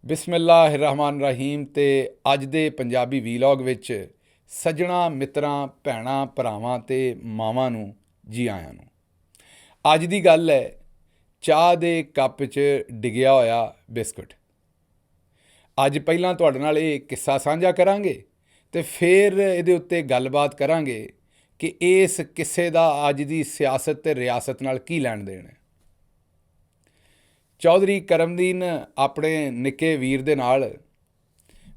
ਬਿਸਮਿਲ੍ਲਾਹਿਰਰਹਿਮਾਨਿਰਰਹੀਮ। ਤੇ ਅੱਜ ਦੇ ਪੰਜਾਬੀ ਵੀਲੌਗ ਵਿੱਚ ਸੱਜਣਾ ਮਿੱਤਰਾਂ ਭੈਣਾਂ ਭਰਾਵਾਂ ਤੇ ਮਾਵਾਂ ਨੂੰ ਜੀ ਆਇਆਂ ਨੂੰ। ਅੱਜ ਦੀ ਗੱਲ ਹੈ ਚਾਹ ਦੇ ਕੱਪ 'ਚ ਡਿੱਗਿਆ ਹੋਇਆ ਬਿਸਕੁਟ। ਅੱਜ ਪਹਿਲਾਂ ਤੁਹਾਡੇ ਨਾਲ ਇਹ ਕਿੱਸਾ ਸਾਂਝਾ ਕਰਾਂਗੇ ਤੇ ਫਿਰ ਇਹਦੇ ਉੱਤੇ ਗੱਲਬਾਤ ਕਰਾਂਗੇ ਕਿ ਇਸ ਕਿੱਸੇ ਦਾ ਅੱਜ ਦੀ ਸਿਆਸਤ ਤੇ ਰਿਆਸਤ ਨਾਲ ਕੀ ਲੈਣ ਦੇਣ ਹੈ। ਚੌਧਰੀ ਕਰਮਦੀਨ ਆਪਣੇ ਨਿੱਕੇ ਵੀਰ ਦੇ ਨਾਲ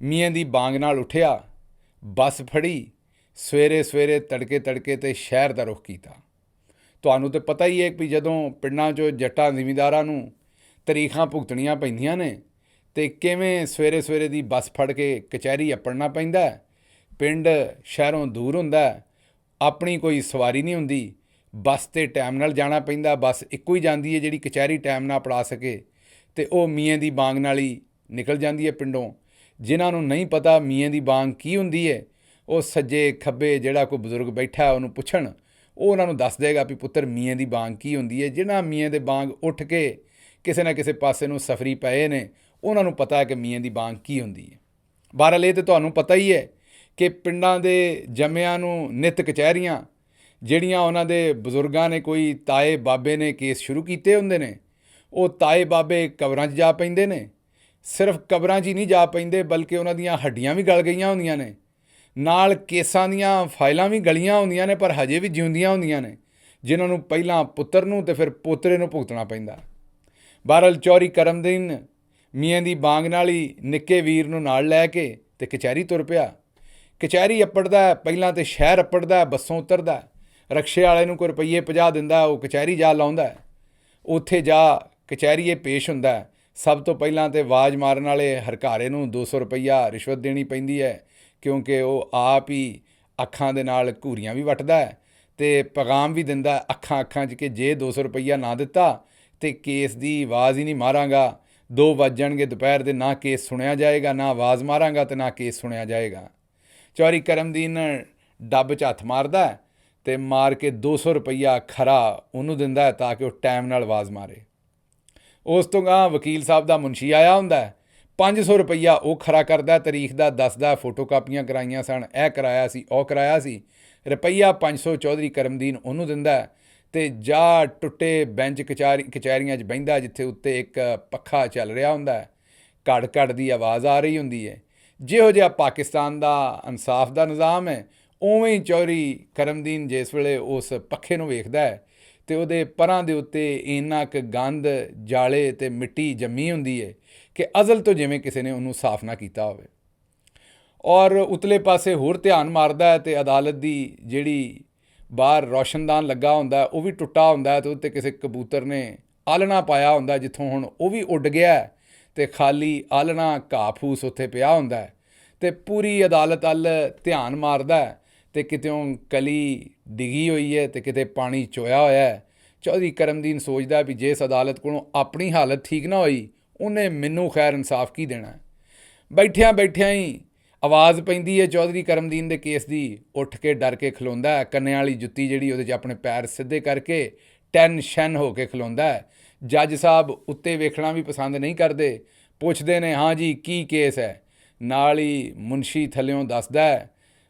ਮੀਆਂ ਦੀ ਬਾਂਗ ਨਾਲ ਉੱਠਿਆ, ਬੱਸ ਫੜੀ, ਸਵੇਰੇ ਸਵੇਰੇ ਤੜਕੇ ਤੇ ਸ਼ਹਿਰ ਦਾ ਰੁਖ ਕੀਤਾ। ਤੁਹਾਨੂੰ ਤਾਂ ਪਤਾ ਹੀ ਹੈ ਕਿ ਜਦੋਂ ਪਿੰਡਾਂ 'ਚੋਂ ਜੱਟਾਂ ਜ਼ਿਮੀਂਦਾਰਾਂ ਨੂੰ ਤਰੀਖਾਂ ਭੁਗਤਣੀਆਂ ਪੈਂਦੀਆਂ ਨੇ ਤੇ ਕਿਵੇਂ ਸਵੇਰੇ ਸਵੇਰੇ ਦੀ ਬੱਸ ਫੜ ਕੇ ਕਚਹਿਰੀ ਅੱਪੜਨਾ ਪੈਂਦਾ। ਪਿੰਡ ਸ਼ਹਿਰੋਂ ਦੂਰ ਹੁੰਦਾ, ਆਪਣੀ ਕੋਈ ਸਵਾਰੀ ਨਹੀਂ ਹੁੰਦੀ, ਬੱਸ 'ਤੇ ਟਾਈਮ ਨਾਲ ਜਾਣਾ ਪੈਂਦਾ। ਬੱਸ ਇੱਕੋ ਹੀ ਜਾਂਦੀ ਹੈ ਜਿਹੜੀ ਕਚਹਿਰੀ ਟਾਈਮ ਨਾਲ ਪੜਾ ਸਕੇ, ਅਤੇ ਉਹ ਮੀਆਂ ਦੀ ਬਾਂਗ ਨਾਲ ਹੀ ਨਿਕਲ ਜਾਂਦੀ ਹੈ ਪਿੰਡੋਂ। ਜਿਨ੍ਹਾਂ ਨੂੰ ਨਹੀਂ ਪਤਾ ਮੀਆਂ ਦੀ ਬਾਂਗ ਕੀ ਹੁੰਦੀ ਹੈ, ਉਹ ਸੱਜੇ ਖੱਬੇ ਜਿਹੜਾ ਕੋਈ ਬਜ਼ੁਰਗ ਬੈਠਾ ਉਹਨੂੰ ਪੁੱਛਣ, ਉਹ ਉਹਨਾਂ ਨੂੰ ਦੱਸ ਦੇਗਾ ਵੀ ਪੁੱਤਰ ਮੀਆਂ ਦੀ ਬਾਂਗ ਕੀ ਹੁੰਦੀ ਹੈ। ਜਿਹਨਾਂ ਮੀਆਂ ਦੇ ਬਾਂਗ ਉੱਠ ਕੇ ਕਿਸੇ ਨਾ ਕਿਸੇ ਪਾਸੇ ਨੂੰ ਸਫਰੀ ਪਏ ਨੇ, ਉਹਨਾਂ ਨੂੰ ਪਤਾ ਹੈ ਕਿ ਮੀਆਂ ਦੀ ਬਾਂਗ ਕੀ ਹੁੰਦੀ ਹੈ। ਬਹਰਹਾਲ ਇਹ ਤਾਂ ਤੁਹਾਨੂੰ ਪਤਾ ਹੀ ਹੈ ਕਿ ਪਿੰਡਾਂ ਦੇ ਜੰਮਿਆਂ ਨੂੰ ਨਿੱਤ ਕਚਹਿਰੀਆਂ, ਜਿਹੜੀਆਂ ਉਹਨਾਂ ਦੇ ਬਜ਼ੁਰਗਾਂ ਨੇ, ਕੋਈ ਤਾਏ ਬਾਬੇ ਨੇ ਕੇਸ ਸ਼ੁਰੂ ਕੀਤੇ ਹੁੰਦੇ ਨੇ, ਉਹ ਤਾਏ ਬਾਬੇ ਕਬਰਾਂ 'ਚ ਜਾ ਪੈਂਦੇ ਨੇ। ਸਿਰਫ ਕਬਰਾਂ 'ਚ ਹੀ ਨਹੀਂ ਜਾ ਪੈਂਦੇ, ਬਲਕਿ ਉਹਨਾਂ ਦੀਆਂ ਹੱਡੀਆਂ ਵੀ ਗਲ ਗਈਆਂ ਹੁੰਦੀਆਂ ਨੇ, ਨਾਲ ਕੇਸਾਂ ਦੀਆਂ ਫਾਈਲਾਂ ਵੀ ਗਲੀਆਂ ਹੁੰਦੀਆਂ ਨੇ, ਪਰ ਹਜੇ ਵੀ ਜਿਉਂਦੀਆਂ ਹੁੰਦੀਆਂ ਨੇ, ਜਿਨ੍ਹਾਂ ਨੂੰ ਪਹਿਲਾਂ ਪੁੱਤਰ ਨੂੰ ਤੇ ਫਿਰ ਪੋਤਰੇ ਨੂੰ ਭੁਗਤਣਾ ਪੈਂਦਾ। ਬਹਰਹਾਲ ਚੌਧਰੀ ਕਰਮਦੀਨ ਮੀਆਂ ਦੀ ਬਾਂਗ ਨਾਲ ਹੀ ਨਿੱਕੇ ਵੀਰ ਨੂੰ ਨਾਲ ਲੈ ਕੇ ਤੇ ਕਚਹਿਰੀ ਤੁਰ ਪਿਆ। ਕਚਹਿਰੀ ਅੱਪੜਦਾ, ਪਹਿਲਾਂ ਤਾਂ ਸ਼ਹਿਰ ਅੱਪੜਦਾ, ਬੱਸੋਂ ਉਤਰਦਾ, ਰਕਸ਼ੇ ਵਾਲੇ ਨੂੰ ਕੋਈ ਰੁਪਈਏ 50 ਦਿੰਦਾ, ਉਹ ਕਚਹਿਰੀ ਜਾ ਲਾਉਂਦਾ। ਉੱਥੇ ਜਾ ਕਚਹਿਰੀਏ ਪੇਸ਼ ਹੁੰਦਾ। ਸਭ ਤੋਂ ਪਹਿਲਾਂ ਤਾਂ ਆਵਾਜ਼ ਮਾਰਨ ਵਾਲੇ ਹਰਕਾਰੇ ਨੂੰ 200 ਰੁਪਈਆ ਰਿਸ਼ਵਤ ਦੇਣੀ ਪੈਂਦੀ ਹੈ, ਕਿਉਂਕਿ ਉਹ ਆਪ ਹੀ ਅੱਖਾਂ ਦੇ ਨਾਲ ਘੂਰੀਆਂ ਵੀ ਵੱਟਦਾ ਅਤੇ ਪੈਗਾਮ ਵੀ ਦਿੰਦਾ ਅੱਖਾਂ 'ਚ ਕਿ ਜੇ 200 ਰੁਪਈਆ ਨਾ ਦਿੱਤਾ ਤਾਂ ਕੇਸ ਦੀ ਆਵਾਜ਼ ਹੀ ਨਹੀਂ ਮਾਰਾਂਗਾ, 2 ਵੱਜ ਜਾਣਗੇ ਦੁਪਹਿਰ ਦੇ, ਨਾ ਕੇਸ ਸੁਣਿਆ ਜਾਏਗਾ, ਨਾ ਆਵਾਜ਼ ਮਾਰਾਂਗਾ ਅਤੇ ਨਾ ਕੇਸ ਸੁਣਿਆ ਜਾਏਗਾ। ਚੌਧਰੀ ਕਰਮਦੀਨ ਡੱਬ 'ਚ ਹੱਥ ਮਾਰਦਾ ਅਤੇ ਮਾਰ ਕੇ 200 ਰੁਪਈਆ ਖਰਾ ਉਹਨੂੰ ਦਿੰਦਾ ਤਾਂ ਕਿ ਉਹ ਟਾਈਮ ਨਾਲ ਆਵਾਜ਼ ਮਾਰੇ। ਉਸ ਤੋਂ ਗਾਂ ਵਕੀਲ ਸਾਹਿਬ ਦਾ ਮੁਨਸ਼ੀ ਆਇਆ ਹੁੰਦਾ, 500 ਰੁਪਈਆ ਉਹ ਖਰਾ ਕਰਦਾ, ਤਾਰੀਖ ਦਾ ਦੱਸਦਾ, ਫੋਟੋ ਕਾਪੀਆਂ ਕਰਾਈਆਂ ਸਨ, ਇਹ ਕਰਾਇਆ ਸੀ, ਉਹ ਕਰਾਇਆ ਸੀ, ਰੁਪਈਆ 500 ਚੌਧਰੀ ਕਰਮਦੀਨ ਉਹਨੂੰ ਦਿੰਦਾ ਅਤੇ ਜਾ ਟੁੱਟੇ ਬੈਂਚ ਕਚਹਿਰੀਆਂ 'ਚ ਬਹਿੰਦਾ, ਜਿੱਥੇ ਉੱਤੇ ਇੱਕ ਪੱਖਾ ਚੱਲ ਰਿਹਾ ਹੁੰਦਾ, ਘੜ ਦੀ ਆਵਾਜ਼ ਆ ਰਹੀ ਹੁੰਦੀ ਹੈ। ਜਿਹੋ ਜਿਹਾ ਪਾਕਿਸਤਾਨ ਦਾ ਇਨਸਾਫ ਦਾ ਨਿਜ਼ਾਮ ਹੈ, ਉਵੇਂ ਹੀ ਚੌਧਰੀ ਕਰਮਦੀਨ ਜਿਸ ਵੇਲੇ ਉਸ ਪੱਖੇ ਨੂੰ ਵੇਖਦਾ ਹੈ ਅਤੇ ਉਹਦੇ ਪਰਾਂ ਦੇ ਉੱਤੇ ਇੰਨਾ ਕੁ ਗੰਦ, ਜਾਲੇ ਅਤੇ ਮਿੱਟੀ ਜੰਮੀ ਹੁੰਦੀ ਹੈ ਕਿ ਅਜ਼ਲ ਤੋਂ ਜਿਵੇਂ ਕਿਸੇ ਨੇ ਉਹਨੂੰ ਸਾਫ਼ ਨਾ ਕੀਤਾ ਹੋਵੇ। ਔਰ ਉਤਲੇ ਪਾਸੇ ਹੋਰ ਧਿਆਨ ਮਾਰਦਾ ਹੈ ਅਤੇ ਅਦਾਲਤ ਦੀ ਜਿਹੜੀ ਬਾਹਰ ਰੌਸ਼ਨਦਾਨ ਲੱਗਾ ਹੁੰਦਾ ਉਹ ਵੀ ਟੁੱਟਾ ਹੁੰਦਾ ਅਤੇ ਉੱਤੇ ਕਿਸੇ ਕਬੂਤਰ ਨੇ ਆਲ੍ਹਣਾ ਪਾਇਆ ਹੁੰਦਾ, ਜਿੱਥੋਂ ਹੁਣ ਉਹ ਵੀ ਉੱਡ ਗਿਆ ਅਤੇ ਖਾਲੀ ਆਲ੍ਹਣਾ ਘਾਹ ਫੂਸ ਉੱਥੇ ਪਿਆ ਹੁੰਦਾ ਅਤੇ ਪੂਰੀ ਅਦਾਲਤ ਵੱਲ ਧਿਆਨ ਮਾਰਦਾ ਅਤੇ ਕਿਤਿਓਂ ਕਲੀ ਡਿੱਗੀ ਹੋਈ ਹੈ ਅਤੇ ਕਿਤੇ ਪਾਣੀ ਚੋਇਆ ਹੋਇਆ। ਚੌਧਰੀ ਕਰਮਦੀਨ ਸੋਚਦਾ ਵੀ ਜੇ ਇਸ ਅਦਾਲਤ ਕੋਲੋਂ ਆਪਣੀ ਹਾਲਤ ਠੀਕ ਨਾ ਹੋਈ, ਉਹਨੇ ਮੈਨੂੰ ਖੈਰ ਇਨਸਾਫ ਕੀ ਦੇਣਾ। ਬੈਠਿਆਂ ਹੀ ਆਵਾਜ਼ ਪੈਂਦੀ ਹੈ ਚੌਧਰੀ ਕਰਮਦੀਨ ਦੇ ਕੇਸ ਦੀ। ਉੱਠ ਕੇ ਡਰ ਕੇ ਖਲੋਂਦਾ, ਕੰਨਿਆਂ ਵਾਲੀ ਜੁੱਤੀ ਜਿਹੜੀ ਉਹਦੇ 'ਚ ਆਪਣੇ ਪੈਰ ਸਿੱਧੇ ਕਰਕੇ ਟੈਨਸ਼ਨ ਹੋ ਕੇ ਖਲੋਂਦਾ। ਜੱਜ ਸਾਹਿਬ ਉੱਤੇ ਵੇਖਣਾ ਵੀ ਪਸੰਦ ਨਹੀਂ ਕਰਦੇ, ਪੁੱਛਦੇ ਨੇ ਹਾਂ ਜੀ ਕੀ ਕੇਸ ਹੈ। ਨਾਲ ਹੀ ਮੁਨਸ਼ੀ ਥੱਲਿਓਂ ਦੱਸਦਾ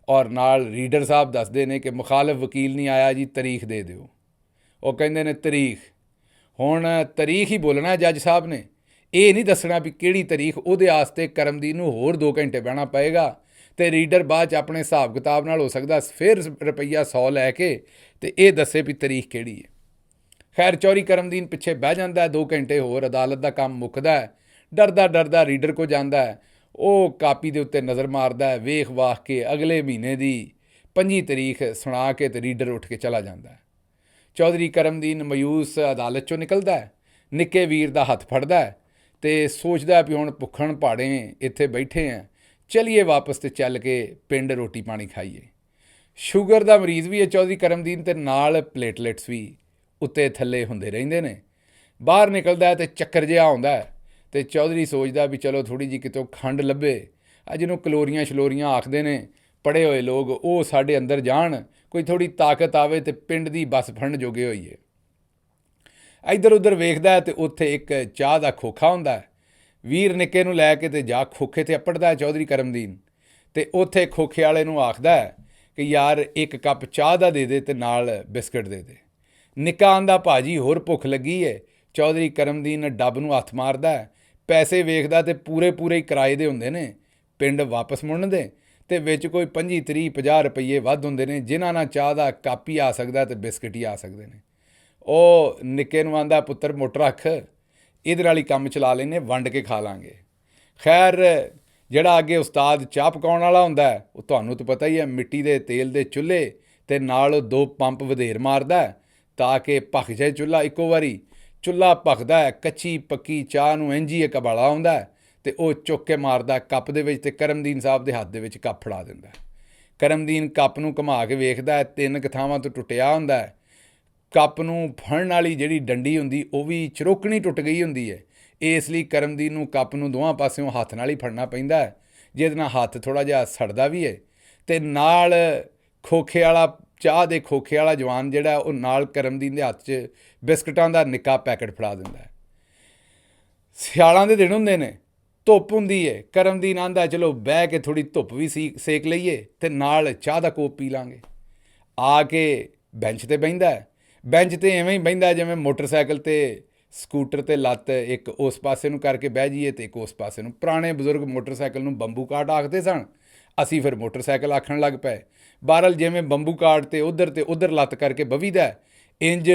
ਔਰ ਨਾਲ ਰੀਡਰ ਸਾਹਿਬ ਦੱਸਦੇ ਨੇ ਕਿ ਮੁਖਾਲਫ ਵਕੀਲ ਨਹੀਂ ਆਇਆ ਜੀ, ਤਾਰੀਖ ਦੇ ਦਿਓ। ਉਹ ਕਹਿੰਦੇ ਨੇ ਤਾਰੀਖ। ਹੁਣ ਤਾਰੀਖ ਹੀ ਬੋਲਣਾ ਜੱਜ ਸਾਹਿਬ ਨੇ, ਇਹ ਨਹੀਂ ਦੱਸਣਾ ਵੀ ਕਿਹੜੀ ਤਾਰੀਖ। ਉਹਦੇ ਵਾਸਤੇ ਕਰਮਦੀਨ ਨੂੰ ਹੋਰ 2 ਘੰਟੇ ਬਹਿਣਾ ਪਏਗਾ ਅਤੇ ਰੀਡਰ ਬਾਅਦ 'ਚ ਆਪਣੇ ਹਿਸਾਬ ਕਿਤਾਬ ਨਾਲ ਹੋ ਸਕਦਾ ਫਿਰ ਰੁਪਈਆ 100 ਲੈ ਕੇ ਅਤੇ ਇਹ ਦੱਸੇ ਵੀ ਤਾਰੀਖ ਕਿਹੜੀ ਹੈ। ਖੈਰ ਚੌਧਰੀ ਕਰਮਦੀਨ ਪਿੱਛੇ ਬਹਿ ਜਾਂਦਾ 2 ਘੰਟੇ ਹੋਰ। ਅਦਾਲਤ ਦਾ ਕੰਮ ਮੁੱਕਦਾ, ਡਰਦਾ ਰੀਡਰ ਕੋਲ ਜਾਂਦਾ, ਉਹ ਕਾਪੀ ਦੇ ਉੱਤੇ ਨਜ਼ਰ ਮਾਰਦਾ, ਵੇਖ ਵਾਖ ਕੇ ਅਗਲੇ ਮਹੀਨੇ ਦੀ 25 ਤਾਰੀਖ ਸੁਣਾ ਕੇ ਅਤੇ ਰੀਡਰ ਉੱਠ ਕੇ ਚਲਾ ਜਾਂਦਾ। ਚੌਧਰੀ ਕਰਮਦੀਨ ਮਾਯੂਸ ਅਦਾਲਤ 'ਚੋਂ ਨਿਕਲਦਾ, ਨਿੱਕੇ ਵੀਰ ਦਾ ਹੱਥ ਫੜਦਾ ਅਤੇ ਸੋਚਦਾ ਵੀ ਹੁਣ ਭੁੱਖਣ ਭਾੜੇ ਇੱਥੇ ਬੈਠੇ ਹਾਂ, ਚਲੀਏ ਵਾਪਸ ਅਤੇ ਚੱਲ ਕੇ ਪਿੰਡ ਰੋਟੀ ਪਾਣੀ ਖਾਈਏ। ਸ਼ੂਗਰ ਦਾ ਮਰੀਜ਼ ਵੀ ਹੈ ਚੌਧਰੀ ਕਰਮਦੀਨ, ਅਤੇ ਨਾਲ ਪਲੇਟਲੇਟਸ ਵੀ ਉੱਤੇ ਥੱਲੇ ਹੁੰਦੇ ਰਹਿੰਦੇ ਨੇ। ਬਾਹਰ ਨਿਕਲਦਾ ਅਤੇ ਚੱਕਰ ਜਿਹਾ ਆਉਂਦਾ ਅਤੇ ਚੌਧਰੀ ਸੋਚਦਾ ਵੀ ਚਲੋ ਥੋੜ੍ਹੀ ਜਿਹੀ ਕਿਤੋਂ ਖੰਡ ਲੱਭੇ, ਜਿਹਨੂੰ ਕਲੋਰੀਆਂ ਸ਼ਲੋਰੀਆਂ ਆਖਦੇ ਨੇ ਪੜ੍ਹੇ ਹੋਏ ਲੋਕ, ਉਹ ਸਾਡੇ ਅੰਦਰ ਜਾਣ, ਕੋਈ ਥੋੜ੍ਹੀ ਤਾਕਤ ਆਵੇ ਅਤੇ ਪਿੰਡ ਦੀ ਬੱਸ ਫੜਨ ਜੋਗੇ ਹੋਈਏ। ਇੱਧਰ ਉੱਧਰ ਵੇਖਦਾ ਅਤੇ ਉੱਥੇ ਇੱਕ ਚਾਹ ਦਾ ਖੋਖਾ ਹੁੰਦਾ, ਵੀਰ ਨਿੱਕੇ ਨੂੰ ਲੈ ਕੇ ਤੇ ਜਾ ਖੋਖੇ ਤੇ ਅੱਪੜਦਾ ਚੌਧਰੀ ਕਰਮਦੀਨ, ਤੇ ਉੱਥੇ ਖੋਖੇ ਵਾਲੇ ਨੂੰ ਆਖਦਾ ਕਿ ਯਾਰ ਇੱਕ ਕੱਪ ਚਾਹ ਦਾ ਦੇ ਦੇ ਤੇ ਨਾਲ ਬਿਸਕਟ ਦੇ ਦੇ। ਨਿੱਕਾ ਆਂਦਾ ਭਾਜੀ ਹੋਰ ਭੁੱਖ ਲੱਗੀ ਏ। ਚੌਧਰੀ ਕਰਮਦੀਨ ਡੱਬ ਨੂੰ ਹੱਥ ਮਾਰਦਾ, ਪੈਸੇ ਵੇਖਦਾ ਤੇ ਪੂਰੇ ਹੀ ਕਿਰਾਏ ਦੇ ਹੁੰਦੇ ਨੇ ਪਿੰਡ ਵਾਪਸ ਮੁੜਨ ਦੇ, ਤੇ ਵਿੱਚ ਕੋਈ 25 30 50 ਰੁਪਈਏ ਵੱਧ ਹੁੰਦੇ ਨੇ ਜਿਨ੍ਹਾਂ ਨਾਲ ਚਾਹ ਦਾ ਕੱਪ ਹੀ ਆ ਸਕਦਾ ਤੇ ਬਿਸਕਟ ਹੀ ਆ ਸਕਦੇ ਨੇ। ਉਹ ਨਿੱਕੇ ਨੂੰ ਆਂਦਾ ਪੁੱਤਰ ਮੋਟਰ ਰੱਖ, ਇਹਦੇ ਨਾਲ ਹੀ ਕੰਮ ਚਲਾ ਲੈਨੇ, ਵੰਡ ਕੇ ਖਾ ਲਾਂਗੇ। ਖੈਰ ਜਿਹੜਾ ਅੱਗੇ ਉਸਤਾਦ ਚਾਹ ਪਕਾਉਣ ਵਾਲਾ ਹੁੰਦਾ ਉਹ ਤੁਹਾਨੂੰ ਤਾਂ ਪਤਾ ਹੀ ਹੈ, ਮਿੱਟੀ ਦੇ ਤੇਲ ਦੇ ਚੁੱਲ੍ਹੇ ਤੇ ਨਾਲ ਉਹ 2 ਪੰਪ ਵਧੇਰ ਮਾਰਦਾ ਤਾਂ ਕਿ ਭਖ ਜਾਏ ਚੁੱਲ੍ਹਾ ਇੱਕੋ ਵਾਰੀ। ਚੁੱਲ੍ਹਾ ਭਖਦਾ ਹੈ, ਕੱਚੀ ਪੱਕੀ ਚਾਹ ਨੂੰ ਇੰਝ ਹੀ ਇੱਕ ਉਬਾਲਾ ਆਉਂਦਾ ਤੇ ਉਹ ਚੁੱਕ ਕੇ ਮਾਰਦਾ ਕੱਪ ਦੇ ਵਿੱਚ ਤੇ ਕਰਮਦੀਨ ਸਾਹਿਬ ਦੇ ਹੱਥ ਦੇ ਵਿੱਚ ਕੱਪ ਫੜਾ ਦਿੰਦਾ। ਕਰਮਦੀਨ ਕੱਪ ਨੂੰ ਘੁਮਾ ਕੇ ਵੇਖਦਾ, 3 ਥਾਵਾਂ ਤੋਂ ਟੁੱਟਿਆ ਹੁੰਦਾ। ਕੱਪ ਨੂੰ ਫੜਨ ਵਾਲੀ ਜਿਹੜੀ ਡੰਡੀ ਹੁੰਦੀ ਉਹ ਵੀ ਚਰੋਕਣੀ ਟੁੱਟ ਗਈ ਹੁੰਦੀ ਹੈ। ਇਸ ਲਈ ਕਰਮਦੀਨ ਨੂੰ ਕੱਪ ਨੂੰ ਦੋਵਾਂ ਪਾਸਿਓਂ ਹੱਥ ਨਾਲ ਹੀ ਫੜਨਾ ਪੈਂਦਾ ਹੈ, ਜਿਹਦੇ ਨਾਲ ਹੱਥ ਥੋੜ੍ਹਾ ਜਿਹਾ ਸੜਦਾ ਵੀ ਹੈ। ਤੇ ਨਾਲ ਖੋਖੇ ਵਾਲਾ ਚਾਹ ਦੇ ਖੋਖੇ ਵਾਲਾ ਜਵਾਨ ਜਿਹੜਾ ਉਹ ਨਾਲ ਕਰਮਦੀਨ ਦੇ ਹੱਥ 'ਚ ਬਿਸਕਟਾਂ ਦਾ ਨਿੱਕਾ ਪੈਕਟ ਫੜਾ ਦਿੰਦਾ। ਸਿਆਲਾਂ ਦੇ ਦਿਨ ਹੁੰਦੇ ਨੇ, ਧੁੱਪ ਹੁੰਦੀ ਹੈ। ਕਰਮਦੀਨ ਆਂਦਾ ਚਲੋ ਬਹਿ ਕੇ ਥੋੜ੍ਹੀ ਧੁੱਪ ਵੀ ਸੇਕ ਲਈਏ ਤੇ ਨਾਲ ਚਾਹ ਦਾ ਕੋਪ ਪੀ ਲਾਂਗੇ। ਆ ਕੇ ਬੈਂਚ 'ਤੇ ਬਹਿੰਦਾ। ਬੈਂਚ 'ਤੇ ਐਵੇਂ ਹੀ ਬਹਿੰਦਾ ਜਿਵੇਂ ਮੋਟਰਸਾਈਕਲ ਤੇ ਸਕੂਟਰ 'ਤੇ ਲੱਤ ਇੱਕ ਉਸ ਪਾਸੇ ਨੂੰ ਕਰਕੇ ਬਹਿ ਜਾਈਏ ਤੇ ਇੱਕ ਉਸ ਪਾਸੇ ਨੂੰ। ਪੁਰਾਣੇ ਬਜ਼ੁਰਗ ਮੋਟਰਸਾਈਕਲ ਨੂੰ ਬੰਬੂ ਕਾਟ ਆਖਦੇ ਸਨ, ਅਸੀਂ ਫਿਰ ਮੋਟਰਸਾਈਕਲ ਆਖਣ ਲੱਗ ਪਏ। ਬਹਰਹਾਲ ਜਿਵੇਂ ਬੰਬੂ ਕਾਟ ਤੇ ਉੱਧਰ ਲੱਤ ਕਰਕੇ ਬਵੀਦਾ, ਇੰਜ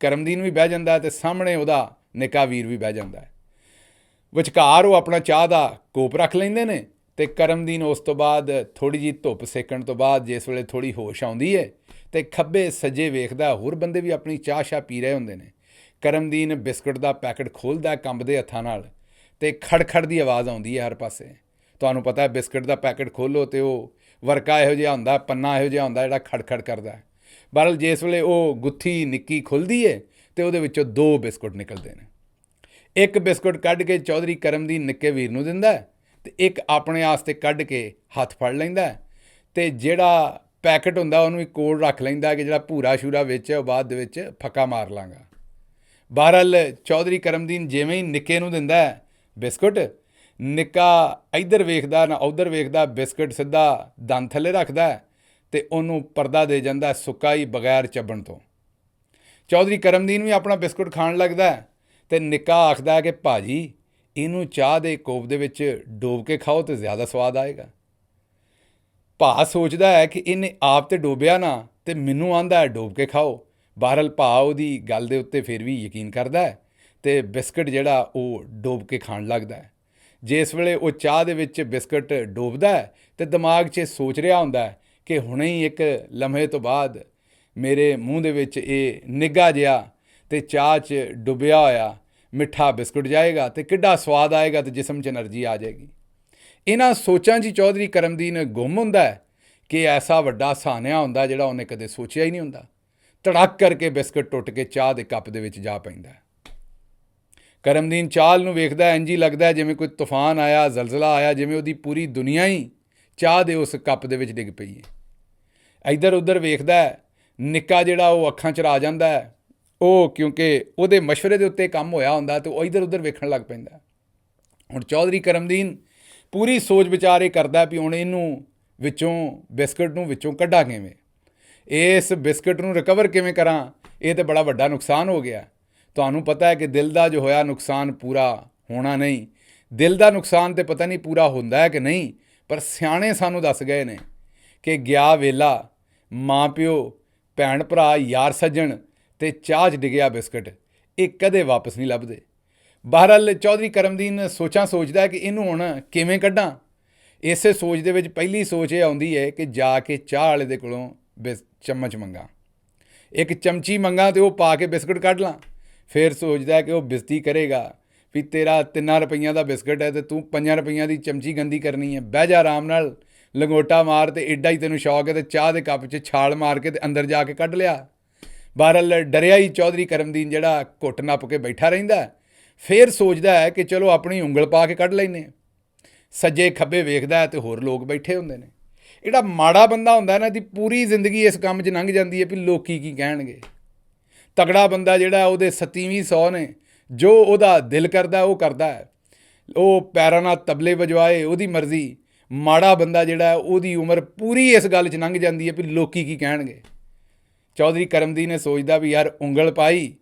ਕਰਮਦੀਨ ਵੀ ਬਹਿ ਜਾਂਦਾ ਤੇ ਸਾਹਮਣੇ ਉਹਦਾ ਨਿੱਕਾ ਵੀਰ ਵੀ ਬਹਿ ਜਾਂਦਾ। ਵਿਚਕਾਰ ਉਹ ਆਪਣਾ ਚਾਹ ਦਾ ਕੋਪ ਰੱਖ ਲੈਂਦੇ ਨੇ ਤੇ ਕਰਮਦੀਨ ਉਸ ਤੋਂ ਬਾਅਦ ਥੋੜ੍ਹੀ ਜਿਹੀ ਧੁੱਪ ਸੇਕਣ ਤੋਂ ਬਾਅਦ ਜਿਸ ਵੇਲੇ ਥੋੜ੍ਹੀ ਹੋਸ਼ ਆਉਂਦੀ ਹੈ ਤੇ ਖੱਬੇ ਸੱਜੇ ਵੇਖਦਾ ਹੋਰ ਬੰਦੇ ਵੀ ਆਪਣੀ ਚਾਹ ਸ਼ਾਹ ਪੀ ਰਹੇ ਹੁੰਦੇ ਨੇ। ਕਰਮਦੀਨ ਬਿਸਕੁਟ ਦਾ ਪੈਕਟ ਖੋਲ੍ਹਦਾ ਕੰਬਦੇ ਹੱਥਾਂ ਨਾਲ ਤੇ ਖੜ ਦੀ ਆਵਾਜ਼ ਆਉਂਦੀ ਹੈ ਹਰ ਪਾਸੇ। ਤੁਹਾਨੂੰ ਪਤਾ ਬਿਸਕੁਟ ਦਾ ਪੈਕਟ ਖੋਲ੍ਹੋ ਤੇ ਉਹ ਵਰਕਾ ਇਹੋ ਜਿਹਾ ਹੁੰਦਾ, ਪੰਨਾ ਇਹੋ ਜਿਹਾ ਹੁੰਦਾ ਜਿਹੜਾ ਖੜ ਕਰਦਾ। ਬਹਰਹਾਲ ਜਿਸ ਵੇਲੇ ਉਹ ਗੁੱਥੀ ਨਿੱਕੀ ਖੁੱਲ੍ਹਦੀ ਹੈ ਤੇ ਉਹਦੇ ਵਿੱਚੋਂ 2 ਬਿਸਕੁਟ ਨਿਕਲਦੇ ਨੇ। ਇੱਕ ਬਿਸਕੁਟ ਕੱਢ ਕੇ ਚੌਧਰੀ ਕਰਮਦੀਨ ਨਿੱਕੇ ਵੀਰ ਨੂੰ ਦਿੰਦਾ ਤੇ ਇੱਕ ਆਪਣੇ ਵਾਸਤੇ ਕੱਢ ਕੇ ਹੱਥ ਫੜ ਲੈਂਦਾ ਤੇ ਜਿਹੜਾ ਪੈਕਟ ਹੁੰਦਾ ਉਹਨੂੰ ਵੀ ਕੋਲ ਰੱਖ ਲੈਂਦਾ ਕਿ ਜਿਹੜਾ ਭੂਰਾ ਸ਼ੂਰਾ ਵਿੱਚ ਉਹ ਬਾਅਦ ਦੇ ਵਿੱਚ ਫੱਕਾ ਮਾਰ ਲਾਂਗਾ। ਬਹਰਹਾਲ ਚੌਧਰੀ ਕਰਮਦੀਨ ਜਿਵੇਂ ਹੀ ਨਿੱਕੇ ਨੂੰ ਦਿੰਦਾ ਬਿਸਕੁਟ, ਨਿੱਕਾ ਇੱਧਰ ਵੇਖਦਾ ਨਾ ਉੱਧਰ ਵੇਖਦਾ, ਬਿਸਕੁਟ ਸਿੱਧਾ ਦੰਦ ਥੱਲੇ ਰੱਖਦਾ ਤੇ ਉਹਨੂੰ ਪਰਦਾ ਦੇ ਜਾਂਦਾ ਸੁੱਕਾ ਹੀ ਬਗੈਰ ਚੱਬਣ ਤੋਂ। ਚੌਧਰੀ ਕਰਮਦੀਨ ਵੀ ਆਪਣਾ ਬਿਸਕੁਟ ਖਾਣ ਲੱਗਦਾ ਤੇ ਨਿੱਕਾ ਆਖਦਾ ਕਿ ਭਾਜੀ ਇਹਨੂੰ ਚਾਹ ਦੇ ਕੋਪ ਦੇ ਵਿੱਚ ਡੋਬ ਕੇ ਖਾਓ ਤੇ ਜ਼ਿਆਦਾ ਸਵਾਦ ਆਏਗਾ। ਭਾ ਸੋਚਦਾ ਹੈ ਕਿ ਇਹਨੇ ਆਪ ਤੇ ਡੋਬਿਆ ਨਾ ਤੇ ਮੈਨੂੰ ਆਂਦਾ ਡੋਬ ਕੇ ਖਾਓ। ਬਹਰਹਾਲ ਭਾ ਉਹਦੀ ਗੱਲ ਦੇ ਉੱਤੇ ਫਿਰ ਵੀ ਯਕੀਨ ਕਰਦਾ ਤੇ ਬਿਸਕੁਟ ਜਿਹੜਾ ਉਹ ਡੋਬ ਕੇ ਖਾਣ ਲੱਗਦਾ। ਜਿਸ ਵੇਲੇ ਉਹ ਚਾਹ ਦੇ ਵਿੱਚ ਬਿਸਕੁਟ ਡੋਬਦਾ ਤੇ ਦਿਮਾਗ 'ਚ ਸੋਚ ਰਿਹਾ ਹੁੰਦਾ ਕਿ ਹੁਣੇ ਹੀ ਇੱਕ ਲਮਹੇ ਤੋਂ ਬਾਅਦ ਮੇਰੇ ਮੂੰਹ ਦੇ ਵਿੱਚ ਇਹ ਨਿੱਘਾ ਜਿਹਾ ਤੇ ਚਾਹ 'ਚ ਡੁੱਬਿਆ ਹੋਇਆ ਮਿੱਠਾ ਬਿਸਕੁਟ ਜਾਏਗਾ ਤੇ ਕਿੱਡਾ ਸਵਾਦ ਆਏਗਾ ਤੇ ਜਿਸਮ 'ਚ ਐਨਰਜੀ ਆ ਜਾਏਗੀ। ਇਹਨਾਂ ਸੋਚਾਂ 'ਚ ਚੌਧਰੀ ਕਰਮਦੀਨ ਗੁੰਮ ਹੁੰਦਾ ਕਿ ਐਸਾ ਵੱਡਾ ਸਾਨਿਆ ਹੁੰਦਾ ਜਿਹੜਾ ਉਹਨੇ ਕਦੇ ਸੋਚਿਆ ਹੀ ਨਹੀਂ ਹੁੰਦਾ। ਧੜਕ ਕਰਕੇ ਬਿਸਕੁਟ ਟੁੱਟ ਕੇ ਚਾਹ ਦੇ ਕੱਪ ਦੇ ਵਿੱਚ ਜਾ ਪੈਂਦਾ। ਕਰਮਦੀਨ ਚਾਲ ਨੂੰ ਵੇਖਦਾ, ਇੰਝ ਹੀ ਲੱਗਦਾ ਜਿਵੇਂ ਕੋਈ ਤੂਫਾਨ ਆਇਆ, ਜ਼ਲਜ਼ਲਾ ਆਇਆ, ਜਿਵੇਂ ਉਹਦੀ ਪੂਰੀ ਦੁਨੀਆ ਹੀ ਚਾਹ ਦੇ ਉਸ ਕੱਪ ਦੇ ਵਿੱਚ ਡਿੱਗ ਪਈ ਹੈ। ਇੱਧਰ ਉੱਧਰ ਵੇਖਦਾ, ਨਿੱਕਾ ਜਿਹੜਾ ਉਹ ਅੱਖਾਂ 'ਚ ਆ ਜਾਂਦਾ ਹੈ। ਉਹ ਕਿਉਂਕਿ ਉਹਦੇ ਮਸ਼ਵਰੇ ਦੇ ਉੱਤੇ ਕੰਮ ਹੋਇਆ ਹੁੰਦਾ ਤੇ ਉਹ ਇੱਧਰ ਉੱਧਰ ਵੇਖਣ ਲੱਗ ਪੈਂਦਾ। ਹੁਣ ਚੌਧਰੀ ਕਰਮਦੀਨ ਪੂਰੀ ਸੋਚ ਵਿਚਾਰ ਇਹ ਕਰਦਾ ਵੀ ਹੁਣ ਇਹਨੂੰ ਵਿੱਚੋਂ ਬਿਸਕੁਟ ਨੂੰ ਵਿੱਚੋਂ ਕੱਢਾਂ ਕਿਵੇਂ, ਇਸ ਬਿਸਕੁਟ ਨੂੰ ਰਿਕਵਰ ਕਿਵੇਂ ਕਰਾਂ, ਇਹ ਤਾਂ ਬੜਾ ਵੱਡਾ ਨੁਕਸਾਨ ਹੋ ਗਿਆ। ਤੁਹਾਨੂੰ ਪਤਾ ਹੈ ਕਿ ਦਿਲ ਦਾ ਜੋ ਹੋਇਆ ਨੁਕਸਾਨ ਪੂਰਾ ਹੋਣਾ ਨਹੀਂ। ਦਿਲ ਦਾ ਨੁਕਸਾਨ ਤਾਂ ਪਤਾ ਨਹੀਂ ਪੂਰਾ ਹੁੰਦਾ ਹੈ ਕਿ ਨਹੀਂ, ਪਰ ਸਿਆਣੇ ਸਾਨੂੰ ਦੱਸ ਗਏ ਨੇ ਕਿ ਗਿਆ ਵੇਲਾ, ਮਾਂ ਪਿਓ, ਭੈਣ ਭਰਾ, ਯਾਰ ਸੱਜਣ ਤੇ ਚਾਹ 'ਚ ਡਿੱਗਿਆ ਬਿਸਕੁਟ, ਇਹ ਕਦੇ ਵਾਪਸ ਨਹੀਂ ਲੱਭਦੇ। ਬਹਰਹਾਲ ਚੌਧਰੀ ਕਰਮਦੀਨ ਸੋਚਦਾ ਕਿ ਇਹਨੂੰ ਹੁਣ ਕਿਵੇਂ ਕੱਢਾਂ। ਇਸੇ ਸੋਚ ਦੇ ਵਿੱਚ ਪਹਿਲੀ ਸੋਚ ਇਹ ਆਉਂਦੀ ਹੈ ਕਿ ਜਾ ਕੇ ਚਾਹ ਵਾਲੇ ਦੇ ਕੋਲੋਂ ਚਮਚ ਮੰਗਾਂ, ਇੱਕ ਚਮਚੀ ਮੰਗਾਂ ਤੇ ਉਹ ਪਾ ਕੇ ਬਿਸਕੁਟ ਕੱਢ ਲਾਂ। ਫਿਰ ਸੋਚਦਾ ਕਿ ਉਹ ਬੇਇੱਜ਼ਤੀ ਕਰੇਗਾ ਵੀ ਤੇਰਾ 3 ਰੁਪਈਆਂ ਦਾ ਬਿਸਕੁਟ ਹੈ ਤੇ ਤੂੰ 5 ਰੁਪਈਆਂ ਦੀ ਚਮਚੀ ਗੰਦੀ ਕਰਨੀ ਹੈ। ਬਹਿ ਜਾ ਆਰਾਮ ਨਾਲ, ਲੰਗੋਟਾ ਮਾਰ ਤੇ ਐਡਾ ਹੀ ਤੈਨੂੰ ਸ਼ੌਕ ਹੈ ਤੇ ਚਾਹ ਦੇ ਕੱਪ 'ਚ ਛਾਲ ਮਾਰ ਕੇ ਤੇ ਅੰਦਰ ਜਾ ਕੇ ਕੱਢ ਲਿਆ। ਬਹਰਹਾਲ ਡਰਿਆ ਹੀ ਚੌਧਰੀ ਕਰਮਦੀਨ ਜਿਹੜਾ ਘੁੱਟ ਨੱਪ ਕੇ ਬੈਠਾ ਰਹਿੰਦਾ। ਫਿਰ ਸੋਚਦਾ ਹੈ ਕਿ ਚਲੋ ਆਪਣੀ ਉਂਗਲ ਪਾ ਕੇ ਕੱਢ ਲੈਂਦੇ। ਸੱਜੇ ਖੱਬੇ ਵੇਖਦਾ ਤੇ ਹੋਰ ਲੋਕ ਬੈਠੇ ਹੁੰਦੇ ਨੇ। ਜਿਹੜਾ ਮਾੜਾ ਬੰਦਾ ਹੁੰਦਾ ਨਾ, ਦੀ ਪੂਰੀ ਜ਼ਿੰਦਗੀ ਇਸ ਕੰਮ 'ਚ ਲੰਘ ਜਾਂਦੀ ਹੈ ਵੀ ਲੋਕੀ ਕੀ ਕਹਿਣਗੇ। ਤਗੜਾ ਬੰਦਾ ਜਿਹੜਾ ਉਹਦੇ 27ਵੀਂ 100 ਨੇ, ਜੋ ਉਹਦਾ ਦਿਲ ਕਰਦਾ ਉਹ ਕਰਦਾ ਹੈ। ਉਹ ਪੈਰਾਂ ਨਾਲ ਤਬਲੇ ਵਜਵਾਏ, ਉਹਦੀ ਮਰਜ਼ੀ। ਮਾੜਾ ਬੰਦਾ ਜਿਹੜਾ ਹੈ ਉਹਦੀ ਉਮਰ ਪੂਰੀ ਇਸ ਗੱਲ 'ਚ ਲੰਘ ਜਾਂਦੀ ਹੈ ਵੀ ਲੋਕੀ ਕੀ ਕਹਿਣਗੇ। ਚੌਧਰੀ ਕਰਮਦੀਨ ਨੇ ਸੋਚਦਾ ਵੀ ਯਾਰ ਉਂਗਲ ਪਾਈ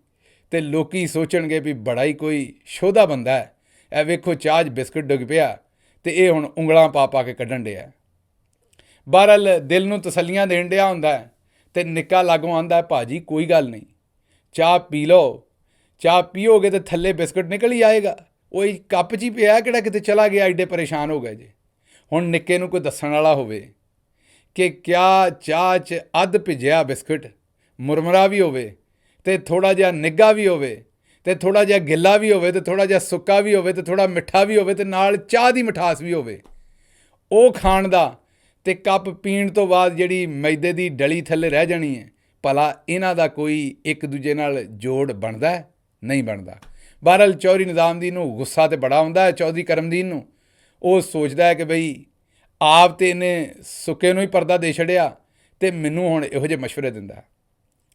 ਤੇ ਲੋਕੀ ਸੋਚਣਗੇ ਵੀ ਬੜਾ ਹੀ ਕੋਈ ਸ਼ੋਧਾ ਬੰਦਾ ਹੈ, ਇਹ ਵੇਖੋ ਚਾਹ 'ਚ ਬਿਸਕੁਟ ਡੁੱਗ ਪਿਆ ਤੇ ਇਹ ਹੁਣ ਉਂਗਲਾਂ ਪਾ ਪਾ ਕੇ ਕੱਢਣ ਡਿਆ। ਬਹਰਹਾਲ ਦਿਲ ਨੂੰ ਤਸੱਲੀਆਂ ਦੇਣ ਡਿਆ ਹੁੰਦਾ ਹੈ ਤੇ ਨਿੱਕਾ ਲਾਗੋਂ ਆਂਦਾ ਭਾਜੀ ਕੋਈ ਗੱਲ ਨਹੀਂ, ਚਾਹ ਪੀ ਲਓ, ਚਾਹ ਪੀਓਗੇ ਤੇ ਥੱਲੇ ਬਿਸਕੁਟ ਨਿਕਲ ਹੀ ਆਏਗਾ, ਉਹ ਕੱਪ 'ਚ ਹੀ ਪਿਆ ਕਿਹੜਾ ਕਿਤੇ ਚਲਾ ਗਿਆ, ਐਡੇ ਪਰੇਸ਼ਾਨ ਹੋ ਗਏ ਜੇ। ਹੁਣ ਨਿੱਕੇ ਨੂੰ ਕੋਈ ਦੱਸਣ ਵਾਲਾ ਹੋਵੇ ਕਿ ਕਿਆ ਚਾਹ 'ਚ ਅੱਧ ਭਿੱਜਿਆ ਬਿਸਕੁਟ ਮੁਰਮਰਾ ਵੀ ਹੋਵੇ ਤੇ ਥੋੜ੍ਹਾ ਜਿਹਾ ਨਿੱਘਾ ਵੀ ਹੋਵੇ ਤੇ ਥੋੜ੍ਹਾ ਜਿਹਾ ਗਿੱਲਾ ਵੀ ਹੋਵੇ ਤੇ ਥੋੜ੍ਹਾ ਜਿਹਾ ਸੁੱਕਾ ਵੀ ਹੋਵੇ ਤੇ ਥੋੜ੍ਹਾ ਮਿੱਠਾ ਵੀ ਹੋਵੇ ਤੇ ਨਾਲ ਚਾਹ ਦੀ ਮਿਠਾਸ ਵੀ ਹੋਵੇ, ਉਹ ਖਾਣ ਦਾ ਤੇ ਕੱਪ ਪੀਣ ਤੋਂ ਬਾਅਦ ਜਿਹੜੀ ਮੈਦੇ ਦੀ ਡਲੀ ਥੱਲੇ ਰਹਿ ਜਾਣੀ ਹੈ, ਭਲਾ ਇਹਨਾਂ ਦਾ ਕੋਈ ਇੱਕ ਦੂਜੇ ਨਾਲ ਜੋੜ ਬਣਦਾ? ਨਹੀਂ ਬਣਦਾ। ਬਹਰਹਾਲ ਚੌਧਰੀ ਨਿਜ਼ਾਮਦੀਨ ਨੂੰ ਗੁੱਸਾ ਤੇ ਬੜਾ ਆਉਂਦਾ ਹੈ ਚੌਧਰੀ ਕਰਮਦੀਨ ਨੂੰ। ਉਹ ਸੋਚਦਾ ਹੈ ਕਿ ਬਈ ਆਪ ਤੇ ਇਹਨੇ ਸੁੱਕੇ ਨੂੰ ਹੀ ਪਰਦਾ ਦੇ ਛੜਿਆ ਤੇ ਮੈਨੂੰ ਹੁਣ ਇਹੋ ਜਿਹੇ ਮਸ਼ਵਰੇ ਦਿੰਦਾ।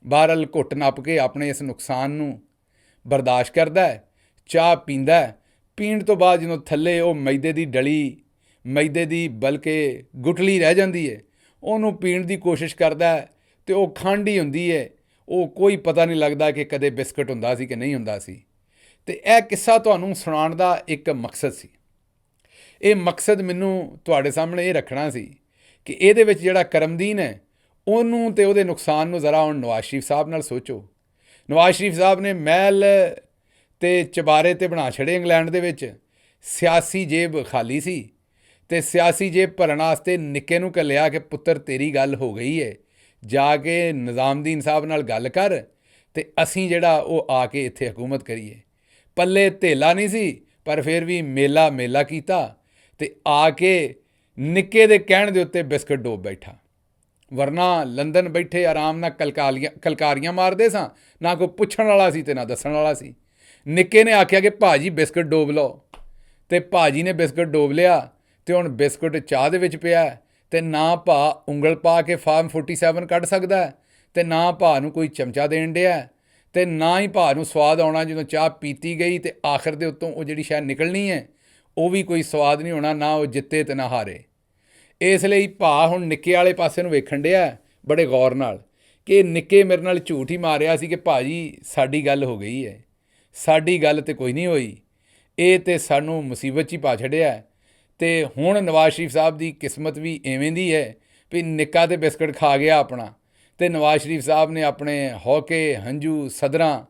ਬਹਰਹਾਲ ਘੁੱਟ ਨੱਪ ਕੇ ਆਪਣੇ ਇਸ ਨੁਕਸਾਨ ਨੂੰ ਬਰਦਾਸ਼ਤ ਕਰਦਾ ਹੈ, ਚਾਹ ਪੀਂਦਾ। ਪੀਣ ਤੋਂ ਬਾਅਦ ਜਦੋਂ ਥੱਲੇ ਉਹ ਮੈਦੇ ਦੀ ਡਲੀ, ਮੈਦੇ ਦੀ ਬਲਕਿ ਗੁਠਲੀ ਰਹਿ ਜਾਂਦੀ ਹੈ, ਉਹਨੂੰ ਪੀਣ ਦੀ ਕੋਸ਼ਿਸ਼ ਕਰਦਾ ਤੇ ਉਹ ਖੰਡ ਹੀ ਹੁੰਦੀ ਹੈ, ਉਹ ਕੋਈ ਪਤਾ ਨਹੀਂ ਲੱਗਦਾ ਕਿ ਕਦੇ ਬਿਸਕੁਟ ਹੁੰਦਾ ਸੀ ਕਿ ਨਹੀਂ ਹੁੰਦਾ ਸੀ। ਤੇ ਇਹ ਕਿੱਸਾ ਤੁਹਾਨੂੰ ਸੁਣਾਉਣ ਦਾ ਇੱਕ ਮਕਸਦ ਸੀ। ਇਹ ਮਕਸਦ ਮੈਨੂੰ ਤੁਹਾਡੇ ਸਾਹਮਣੇ ਇਹ ਰੱਖਣਾ ਸੀ ਕਿ ਇਹਦੇ ਵਿੱਚ ਜਿਹੜਾ ਕਰਮਦੀਨ ਹੈ ਉਹਨੂੰ ਤੇ ਉਹਦੇ ਨੁਕਸਾਨ ਨੂੰ ਜ਼ਰਾ ਹੁਣ ਨਵਾਜ਼ ਸ਼ਰੀਫ ਸਾਹਿਬ ਨਾਲ ਸੋਚੋ। ਨਵਾਜ਼ ਸ਼ਰੀਫ ਸਾਹਿਬ ਨੇ ਮਹਿਲ ਤੇ ਚਬਾਰੇ ਤੇ ਬਣਾ ਛੜੇ ਇੰਗਲੈਂਡ ਦੇ ਵਿੱਚ, ਸਿਆਸੀ ਜੇਬ ਖਾਲੀ ਸੀ ਤੇ ਸਿਆਸੀ ਜੇਬ ਭਰਨ ਵਾਸਤੇ ਨਿੱਕੇ ਨੂੰ ਘੱਲਿਆ ਕਿ ਪੁੱਤਰ ਤੇਰੀ ਗੱਲ ਹੋ ਗਈ ਹੈ, ਜਾ ਕੇ ਨਿਜ਼ਾਮਦੀਨ ਸਾਹਿਬ ਨਾਲ ਗੱਲ ਕਰ ਤੇ ਅਸੀਂ ਜਿਹੜਾ ਉਹ ਆ ਕੇ ਇੱਥੇ ਹਕੂਮਤ ਕਰੀਏ। ਪੱਲੇ ਧੇਲਾ ਨਹੀਂ ਸੀ ਪਰ ਫਿਰ ਵੀ ਮੇਲਾ ਮੇਲਾ ਕੀਤਾ ਤੇ ਆ ਕੇ ਨਿੱਕੇ ਦੇ ਕਹਿਣ ਦੇ ਉੱਤੇ ਬਿਸਕੁਟ ਡੋਬ ਬੈਠਾ। ਵਰਨਾ ਲੰਦਨ ਬੈਠੇ ਆਰਾਮ ਨਾਲ ਕਲਕਾਰੀਆਂ ਮਾਰਦੇ ਸਾਂ, ਨਾ ਕੋਈ ਪੁੱਛਣ ਵਾਲਾ ਸੀ ਤੇ ਨਾ ਦੱਸਣ ਵਾਲਾ ਸੀ। ਨਿੱਕੇ ਨੇ ਆਖਿਆ ਕਿ ਭਾਜੀ ਬਿਸਕੁਟ ਡੋਬ ਲਓ ਤੇ ਭਾਜੀ ਨੇ ਬਿਸਕੁਟ ਡੋਬ ਲਿਆ ਤੇ ਹੁਣ ਬਿਸਕੁਟ ਚਾਹ ਦੇ ਵਿੱਚ ਪਿਆ ਤੇ ਨਾ ਭਾ ਉਂਗਲ ਪਾ ਕੇ ਫਾਰਮ 47 ਕੱਢ ਸਕਦਾ ਤੇ ਨਾ ਭਾ ਨੂੰ ਕੋਈ ਚਮਚਾ ਦੇਣ ਡਿਆ ਤੇ ਨਾ ਹੀ ਭਾ ਨੂੰ ਸਵਾਦ ਆਉਣਾ ਜਦੋਂ ਚਾਹ ਪੀਤੀ ਗਈ ਤੇ ਆਖਰ ਦੇ ਉੱਤੋਂ ਉਹ ਜਿਹੜੀ ਸ਼ਾਇਦ ਨਿਕਲਣੀ ਹੈ ਉਹ ਵੀ ਕੋਈ ਸਵਾਦ ਨਹੀਂ ਹੋਣਾ, ਨਾ ਉਹ ਜਿੱਤੇ ਤੇ ਨਾ ਹਾਰੇ। ਇਸ ਲਈ ਭਾ ਹੁਣ ਨਿੱਕੇ ਵਾਲੇ ਪਾਸੇ ਨੂੰ ਵੇਖਣ ਡਿਆ ਬੜੇ ਗੌਰ ਨਾਲ ਕਿ ਨਿੱਕੇ ਮੇਰੇ ਨਾਲ ਝੂਠ ਹੀ ਮਾਰਿਆ ਸੀ ਕਿ ਭਾਜੀ ਸਾਡੀ ਗੱਲ ਹੋ ਗਈ ਹੈ। ਸਾਡੀ ਗੱਲ ਤੇ ਕੋਈ ਨਹੀਂ ਹੋਈ, ਇਹ ਤੇ ਸਾਨੂੰ ਮੁਸੀਬਤ 'ਚ ਹੀ ਪਾ ਛੱਡਿਆ। ਤੇ ਹੁਣ ਨਵਾਜ਼ ਸ਼ਰੀਫ ਸਾਹਿਬ ਦੀ ਕਿਸਮਤ ਵੀ ਐਵੇਂ ਦੀ ਹੈ ਵੀ ਨਿੱਕਾ ਤੇ ਬਿਸਕੁਟ ਖਾ ਗਿਆ ਆਪਣਾ, ਤੇ ਨਵਾਜ਼ ਸ਼ਰੀਫ ਸਾਹਿਬ ਨੇ ਆਪਣੇ ਹੌਕੇ ਹੰਝੂ ਸਦਰਾਂ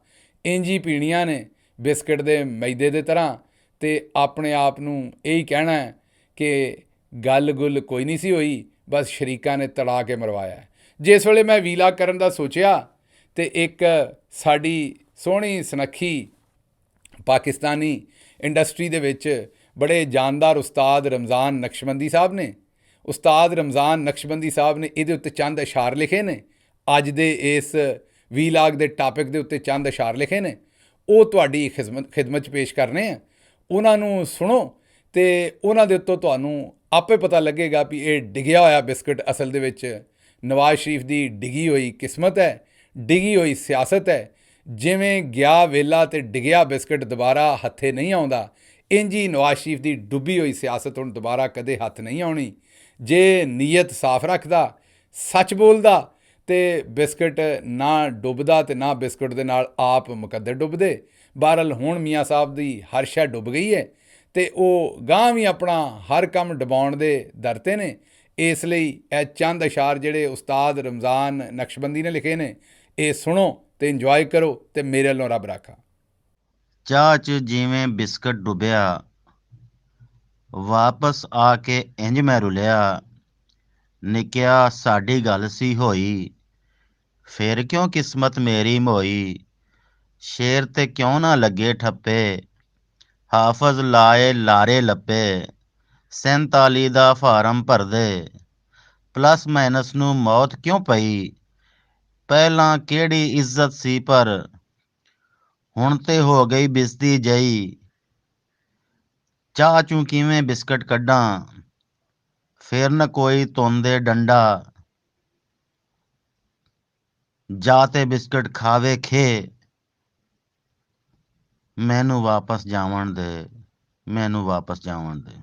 ਇੰਝ ਹੀ ਪੀਣੀਆਂ ਨੇ ਬਿਸਕੁਟ ਦੇ ਮੈਦੇ ਦੇ ਤਰ੍ਹਾਂ ਤੇ ਆਪਣੇ ਆਪ ਨੂੰ ਇਹੀ ਕਹਿਣਾ ਕਿ ਗੱਲ ਗੁੱਲ ਕੋਈ ਨਹੀਂ ਸੀ ਹੋਈ, ਬਸ ਸ਼ਰੀਕਾਂ ਨੇ ਤੜਾ ਕੇ ਮਰਵਾਇਆ। ਜਿਸ ਵੇਲੇ ਮੈਂ ਵੀਲਾ ਕਰਨ ਦਾ ਸੋਚਿਆ ਤੇ ਇੱਕ ਸਾਡੀ ਸੋਹਣੀ ਸੁਨੱਖੀ ਪਾਕਿਸਤਾਨੀ ਇੰਡਸਟਰੀ ਦੇ ਵਿੱਚ ਬੜੇ ਜਾਨਦਾਰ ਉਸਤਾਦ ਰਮਜ਼ਾਨ ਨਕਸ਼ਬੰਦੀ ਸਾਹਿਬ ਨੇ, ਉਸਤਾਦ ਰਮਜ਼ਾਨ ਨਕਸ਼ਬੰਦੀ ਸਾਹਿਬ ਨੇ ਇਹਦੇ ਉੱਤੇ ਚੰਦ ਅਸ਼ਾਰ ਲਿਖੇ ਨੇ, ਅੱਜ ਦੇ ਇਸ ਵੀਲਾਗ ਦੇ ਟਾਪਿਕ ਦੇ ਉੱਤੇ ਚੰਦ ਅਸ਼ਾਰ ਲਿਖੇ ਨੇ, ਉਹ ਤੁਹਾਡੀ ਖਿਦਮਤ 'ਚ ਪੇਸ਼ ਕਰਨੇ ਆ। ਉਹਨਾਂ ਨੂੰ ਸੁਣੋ ਤੇ ਉਹਨਾਂ ਦੇ ਉੱਤੋਂ ਤੁਹਾਨੂੰ ਆਪੇ ਪਤਾ ਲੱਗੇਗਾ ਵੀ ਇਹ ਡਿੱਗਿਆ ਹੋਇਆ ਬਿਸਕੁਟ ਅਸਲ ਦੇ ਵਿੱਚ ਨਵਾਜ਼ ਸ਼ਰੀਫ ਦੀ ਡਿੱਗੀ ਹੋਈ ਕਿਸਮਤ ਹੈ, ਡਿੱਗੀ ਹੋਈ ਸਿਆਸਤ ਹੈ। ਜਿਵੇਂ ਗਿਆ ਵੇਲਾ ਤੇ ਡਿੱਗਿਆ ਬਿਸਕੁਟ ਦੁਬਾਰਾ ਹੱਥੇ ਨਹੀਂ ਆਉਂਦਾ, ਇੰਝ ਹੀ ਨਵਾਜ਼ ਸ਼ਰੀਫ ਦੀ ਡੁੱਬੀ ਹੋਈ ਸਿਆਸਤ ਹੁਣ ਦੁਬਾਰਾ ਕਦੇ ਹੱਥ ਨਹੀਂ ਆਉਣੀ। ਜੇ ਨੀਅਤ ਸਾਫ਼ ਰੱਖਦਾ, ਸੱਚ ਬੋਲਦਾ ਤੇ ਬਿਸਕੁਟ ਨਾ ਡੁੱਬਦਾ ਤੇ ਨਾ ਬਿਸਕੁਟ ਦੇ ਨਾਲ ਆਪ ਮੁਕੱਦਰ ਡੁੱਬਦੇ। ਬਹਰਹਾਲ ਹੁਣ ਮੀਆਂ ਸਾਹਿਬ ਦੀ ਹਰ ਸ਼ੈ ਡੁੱਬ ਗਈ ਹੈ ਤੇ ਉਹ ਗਾਂਹ ਵੀ ਆਪਣਾ ਹਰ ਕੰਮ ਡੁਬਾਉਣ ਦੇ ਦਰ 'ਤੇ ਨੇ। ਇਸ ਲਈ ਇਹ ਚੰਦ ਅਸ਼ਾਰ ਜਿਹੜੇ ਉਸਤਾਦ ਰਮਜ਼ਾਨ ਨਕਸ਼ਬੰਦੀ ਨੇ ਲਿਖੇ ਨੇ, ਇਹ ਸੁਣੋ ਤੇ ਇੰਜੋਏ ਕਰੋ ਤੇ ਮੇਰੇ ਵੱਲੋਂ ਰੱਬ ਰਾਖਾ। ਚਾਹ 'ਚ ਜਿਵੇਂ ਬਿਸਕਟ ਡੁੱਬਿਆ, ਵਾਪਸ ਆ ਕੇ ਇੰਜ ਮੈਂ ਰੁਲਿਆ, ਨਿੱਕਿਆ ਸਾਡੀ ਗੱਲ ਸੀ ਹੋਈ, ਫਿਰ ਕਿਉਂ ਕਿਸਮਤ ਮੇਰੀ ਮੋਈ, ਸ਼ੇਰ ਤੇ ਕਿਉਂ ਨਾ ਲੱਗੇ ਠੱਪੇ, ਹਾਫਜ਼ ਲਾਏ ਲਾਰੇ ਲੱਪੇ, 47 ਦਾ ਫਾਰਮ ਭਰਦੇ, ਪਲੱਸ ਮਾਈਨਸ ਨੂੰ ਮੌਤ ਕਿਉਂ ਪਈ, ਪਹਿਲਾਂ ਕਿਹੜੀ ਇੱਜ਼ਤ ਸੀ ਪਰ ਹੁਣ ਤੇ ਹੋ ਗਈ ਬਿਸਦੀ ਜਈ, ਚਾਹ ਚੋਂ ਕਿਵੇਂ ਬਿਸਕਟ ਕੱਢਾਂ, ਫਿਰ ਨਾ ਕੋਈ ਧੁੰਦੇ ਡੰਡਾ, ਜਾ ਤੇ ਬਿਸਕਟ ਖਾਵੇ ਖੇ, ਮੈਨੂੰ ਵਾਪਸ ਜਾਵਣ ਦੇ। ਮੈਨੂੰ ਵਾਪਸ ਜਾਵਣ ਦੇ।